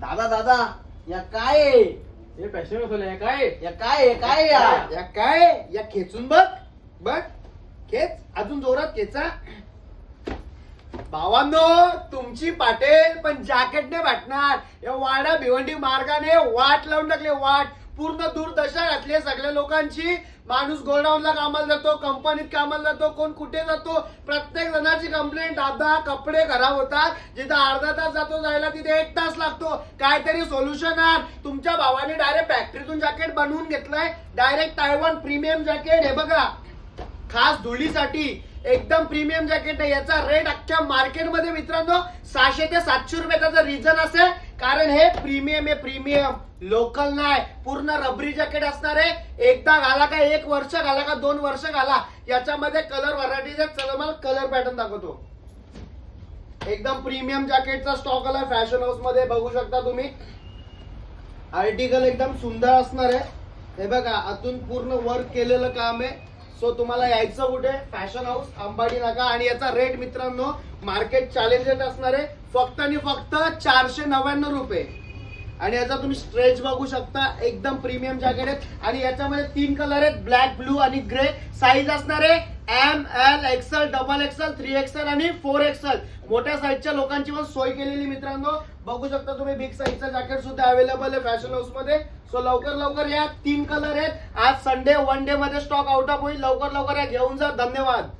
दादा दादा या काय आहे? हे फॅशन काय या काय आहे? काय आहे या? या काय या खेचून बघ बघ खेच अजून जोरात खेचा. भावांनो तुमची पाटेल पण जॅकेटने वाटणार. या वाडा भिवंडी मार्गाने वाट लावून टाकले. वाट पूर्ण दूरदशा घातली सगळ्या लोकांची. माणूस गोडाऊनला कामाला जातो, कंपनीत कामाला जातो, कोण कुठे जातो. प्रत्येक जणाची कंप्लेंट. दादा कपडे खराब होतात. जिथं अर्धा तास जातो जायला तिथे 1 तास लागतो. काहीतरी सोल्युशन आण. तुमच्या भावाने डायरेक्ट फॅक्टरीतून जॅकेट बनवून घेतलंय. Direct Taiwan premium jacket. हे बघा खास धुळीसाठी एकदम प्रीमियम जॅकेट आहे. याचा रेट अख्ख्या मार्केटमध्ये मित्रांनो 600 ते 700 रुपये. त्याचं रिझन असेल कारण हे प्रीमियम आहे. प्रीमियम लोकल नाही. पूर्ण रबरी जॅकेट असणार आहे. एकदा घाला का 1 वर्ष घाला का 2 वर्ष घाला. याच्यामध्ये कलर व्हरायटीज आहेत. चला मला कलर पॅटर्न दाखवतो. एकदम प्रीमियम जॅकेटचा स्टॉक आला फॅशन हाऊस मध्ये. बघू शकता तुम्ही. आर्टिकल एकदम सुंदर असणार आहे. हे बघा आतून पूर्ण वर्क केलेलं काम आहे. सो तुम्हाला यायचं कुठे? फॅशन हाऊस अंबाडी नाका. आणि याचा रेट मित्रांनो मार्केट चॅलेंज असणार आहे फक्त आणि फक्त 499 रुपये. आणि याचा तुम्ही स्ट्रेच बघू शकता. एकदम प्रीमियम जॅकेट आहे. आणि याच्यामध्ये 3 कलर आहेत, ब्लॅक, ब्लू आणि ग्रे. साईज असणार आहे M, L, XL, double XL, 3XL आणि 4XL. मोठ्या साईजच्या लोकांची पण सोय केलेली मित्रांनो. बघू शकता तुम्ही. बिग साईजचं जॅकेट सुद्धा अवेलेबल आहे फॅशन हाऊस मध्ये. सो लवकर लवकर या. 3 कलर आहेत. आज संडे 1 डे मध्ये स्टॉक आउट ऑफ होईल. लवकर लवकर या घेऊन जा. धन्यवाद.